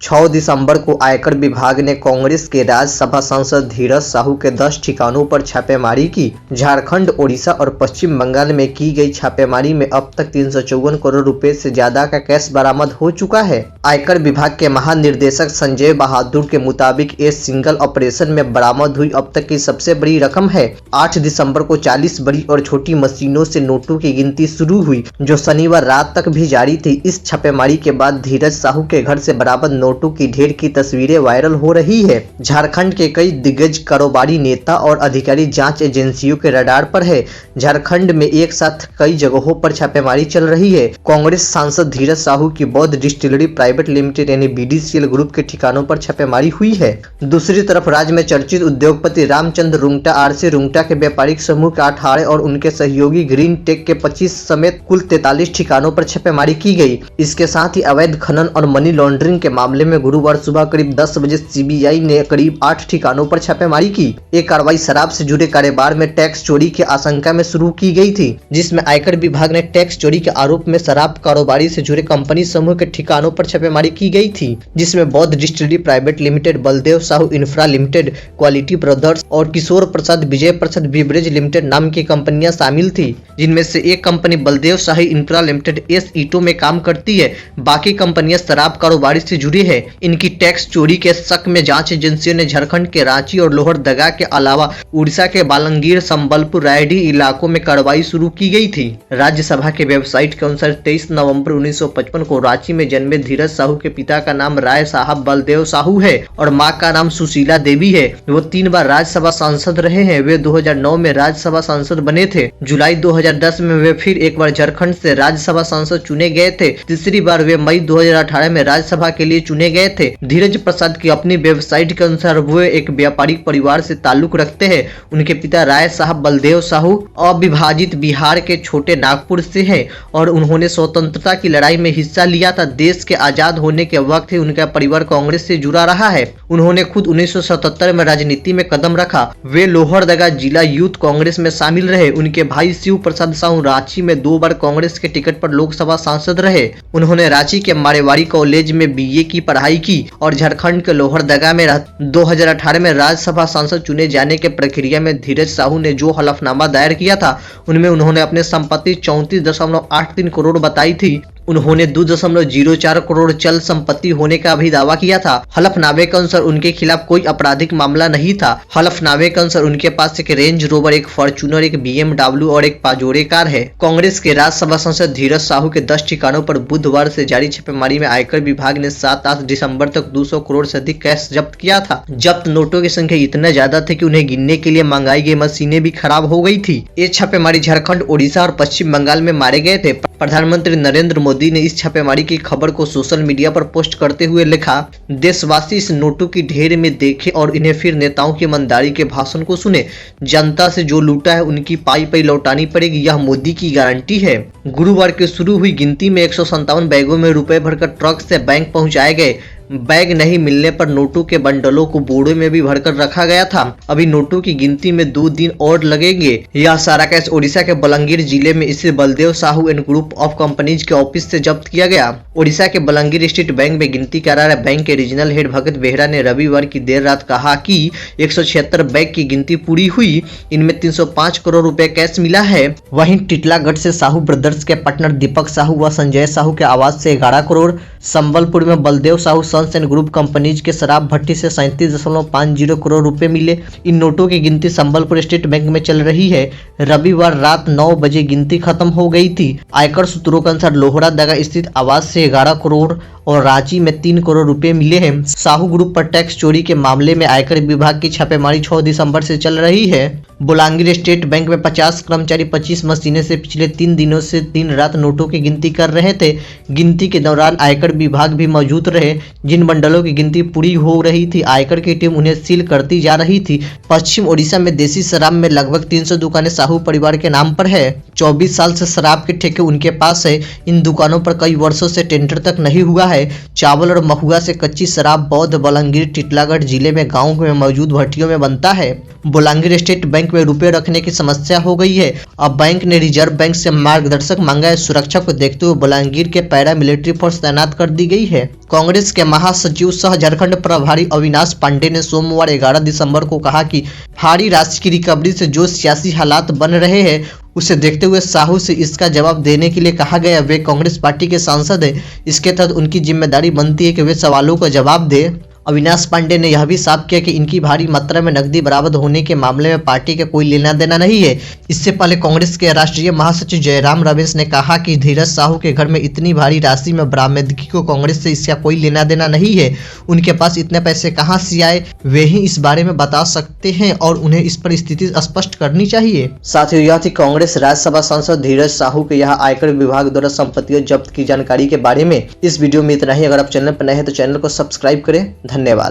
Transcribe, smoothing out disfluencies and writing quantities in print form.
6 दिसंबर को आयकर विभाग ने कांग्रेस के राज्यसभा सांसद धीरज साहू के 10 ठिकानों पर छापेमारी की। झारखंड, ओडिशा और पश्चिम बंगाल में की गई छापेमारी में अब तक 354 करोड़ रुपए से ज्यादा का कैश बरामद हो चुका है। आयकर विभाग के महानिदेशक संजय बहादुर के मुताबिक इस सिंगल ऑपरेशन में बरामद हुई अब तक की सबसे बड़ी रकम है। 8 दिसंबर को 40 बड़ी और छोटी मशीनों से नोटों की गिनती शुरू हुई, जो शनिवार रात तक भी जारी थी। इस छापेमारी के बाद धीरज साहू के घर से बरामद नोटों की ढेर की तस्वीरें वायरल हो रही है। झारखंड के कई दिग्गज कारोबारी, नेता और अधिकारी जांच एजेंसियों के रडार पर है। झारखंड में एक साथ कई जगहों पर छापेमारी चल रही है। कांग्रेस सांसद धीरज साहू की बौद्ध डिस्टिलरी प्राइवेट लिमिटेड यानी BDCL ग्रुप के ठिकानों पर छापेमारी हुई है। दूसरी तरफ राज्य में चर्चित उद्योगपति रामचंद्र रुंगटा, RC रुंगटा के व्यापारिक समूह के 18 और उनके सहयोगी ग्रीन टेक के 25 समेत कुल 43 ठिकानों पर छापेमारी की गई। इसके साथ ही अवैध खनन और मनी लॉन्ड्रिंग के मामले में गुरुवार सुबह करीब 10 बजे CBI ने करीब 8 ठिकानों पर छापेमारी की। ये कार्रवाई शराब से जुड़े कारोबार में टैक्स चोरी की आशंका में शुरू की गई थी, जिसमें आयकर विभाग ने टैक्स चोरी के आरोप में शराब कारोबारी से जुड़े कंपनी समूह के ठिकानों पर छापेमारी की गई थी, जिसमें बौद्ध distillery private limited, Baldev Sahu infra limited, quality brothers और किशोर प्रसाद विजय प्रसाद बिवरेज लिमिटेड नाम की कंपनियां शामिल थी, जिनमें से एक company Baldev Sahu infra limited ईटो में काम करती है। बाकी कंपनियां शराब कारोबारी से जुड़ी है। इनकी टैक्स चोरी के शक में जांच एजेंसियों ने झारखंड के रांची और लोहरदगा के अलावा उड़ीसा के बालंगीर, संबलपुर, रायडीह इलाकों में कार्रवाई शुरू की गई थी। राज्यसभा के वेबसाइट के अनुसार 23 नवंबर 1955 को रांची में जन्मे धीरज साहू के पिता का नाम राय साहब बलदेव साहू है और मां का नाम सुशीला देवी है। वो 3 बार राज्यसभा सांसद रहे हैं। वे 2009 में राज्यसभा सांसद बने थे। जुलाई 2010 में वे फिर एक बार झारखंड से राज्यसभा सांसद चुने गए थे। तीसरी बार वे मई 2018 में राज्यसभा के लिए चुने गए थे। धीरज प्रसाद की अपनी वेबसाइट के अनुसार वे एक व्यापारिक परिवार से ताल्लुक रखते हैं। उनके पिता राय साहब बलदेव साहू अविभाजित बिहार के छोटे नागपुर से हैं और उन्होंने स्वतंत्रता की लड़ाई में हिस्सा लिया था। देश के आजाद होने के वक्त ही उनका परिवार कांग्रेस से जुड़ा रहा है। उन्होंने खुद 1977 में राजनीति में कदम रखा। वे लोहरदगा जिला यूथ कांग्रेस में शामिल रहे। उनके भाई शिव प्रसाद साहू रांची में 2 बार कांग्रेस के टिकट पर लोकसभा सांसद रहे। उन्होंने रांची के मारेवाड़ी कॉलेज में BA की पढ़ाई की और झारखंड के लोहरदगा में 2018 में राज्यसभा सांसद चुने जाने के प्रक्रिया में धीरज साहू ने जो हलफनामा दायर किया था, उनमें उन्होंने अपने संपत्ति 34.83 करोड़ बताई थी। उन्होंने 2.04 करोड़ चल संपत्ति होने का भी दावा किया था। हलफनामे के अनुसार उनके खिलाफ कोई आपराधिक मामला नहीं था। हलफनामे के अनुसार उनके पास एक रेंज रोवर, एक फॉर्च्यूनर, एक BMW और एक पाजोरे कार है। कांग्रेस के राज्यसभा सांसद धीरज साहू के 10 ठिकानों पर बुधवार से जारी छापेमारी में आयकर विभाग ने 7-8 दिसंबर तक 200 करोड़ से अधिक कैश जब्त किया था। जब्त नोटों की संख्या इतना ज्यादा थी कि उन्हें गिनने के लिए मंगाई गई मशीनें भी खराब हो गई थी। ये छापेमारी झारखंड, ओडिशा और पश्चिम बंगाल में मारे गए थे। प्रधानमंत्री नरेंद्र मोदी ने इस छापेमारी की खबर को सोशल मीडिया पर पोस्ट करते हुए लिखा, देशवासी इस नोटों की ढेर में देखे और इन्हें फिर नेताओं की ईमानदारी के भाषण को सुने। जनता से जो लूटा है उनकी पाई पाई लौटानी पड़ेगी, यह मोदी की गारंटी है। गुरुवार के शुरू हुई गिनती में 157 बैगों में रुपए भरकर ट्रक से बैंक पहुंचाए गए। बैग नहीं मिलने पर नोटों के बंडलों को बोड़े में भी भरकर रखा गया था। अभी नोटों की गिनती में 2 दिन और लगेंगे। यह सारा कैश ओडिशा के बलंगीर जिले में इसे Baldev Sahu and group of companies के ऑफिस से जब्त किया गया। ओडिशा के बलंगीर स्टेट बैंक में गिनती करा रहे बैंक के रीजनल हेड भगत बेहरा ने रविवार की देर रात कहा कि 176 बैग की गिनती पूरी हुई। इनमें 305 करोड़ रुपए कैश मिला है। वहीं टिटलागढ़ से साहू ब्रदर्स के पार्टनर दीपक साहू व संजय साहू के आवास से 11 करोड़, संबलपुर में Baldev Sahu sons and group companies के शराब भट्टी से 37.50 करोड़ रुपए मिले। इन नोटों की गिनती संबलपुर स्टेट बैंक में चल रही है। रविवार रात 9 बजे गिनती खत्म हो गई थी। आयकर सूत्रों के अनुसार लोहरदगा स्थित आवास से 11 करोड़ और रांची में 3 करोड़ रुपए मिले हैं। साहू ग्रुप पर टैक्स चोरी के मामले में आयकर विभाग की छापेमारी 6 दिसंबर से चल रही है। बुलांगीर स्टेट बैंक में 50 कर्मचारी 25 मशीनें से पिछले 3 दिनों से दिन रात नोटों की गिनती कर रहे थे। गिनती के दौरान आयकर विभाग भी मौजूद रहे। जिन बंडलों की गिनती पूरी हो रही थी, आयकर की टीम उन्हें सील करती जा रही थी। पश्चिम ओडिशा में देसी शराब में लगभग 300 दुकानें साहू परिवार के नाम पर है। 24 साल से शराब के ठेके उनके पास है। इन दुकानों पर कई वर्षों से टेंडर तक नहीं हुआ है। चावल और महुआ से कच्ची शराब बौद्ध, बलंगीर, टिटलागढ़ जिले में गाँव में मौजूद भट्टियों में बनता है। बुलांगीर स्टेट बैंक में रुपए रखने की समस्या हो गई है। अब बैंक ने रिजर्व बैंक से मार्गदर्शक मांगा है। सुरक्षा को देखते हुए बुलांगीर के पैरा मिलिट्री फोर्स तैनात कर दी गई है। कांग्रेस के महासचिव सह झारखंड प्रभारी अविनाश पांडे ने सोमवार 11 दिसंबर को कहा कि भारी राशि की रिकवरी से जो सियासी हालात बन रहे हैं उसे देखते हुए साहू से इसका जवाब देने के लिए कहा गया। वे कांग्रेस पार्टी के सांसद हैं, इसके तहत उनकी जिम्मेदारी बनती है कि वे सवालों का जवाब दें। अविनाश पांडे ने यह भी साफ किया कि इनकी भारी मात्रा में नकदी बरामद होने के मामले में पार्टी का कोई लेना देना नहीं है। इससे पहले कांग्रेस के राष्ट्रीय महासचिव जयराम रमेश ने कहा कि धीरज साहू के घर में इतनी भारी राशि में बरामदगी को कांग्रेस से इसका कोई लेना देना नहीं है। उनके पास इतने पैसे कहां से आए वे ही इस बारे में बता सकते हैं और उन्हें इस पर स्थिति स्पष्ट करनी चाहिए। साथ ही यह थी कांग्रेस राज्यसभा सांसद धीरज साहू के यहाँ आयकर विभाग द्वारा संपत्तियों जब्त की जानकारी के बारे में। इस वीडियो में इतना ही। अगर आप चैनल पर नए हैं तो चैनल को सब्सक्राइब करें। धन्यवाद।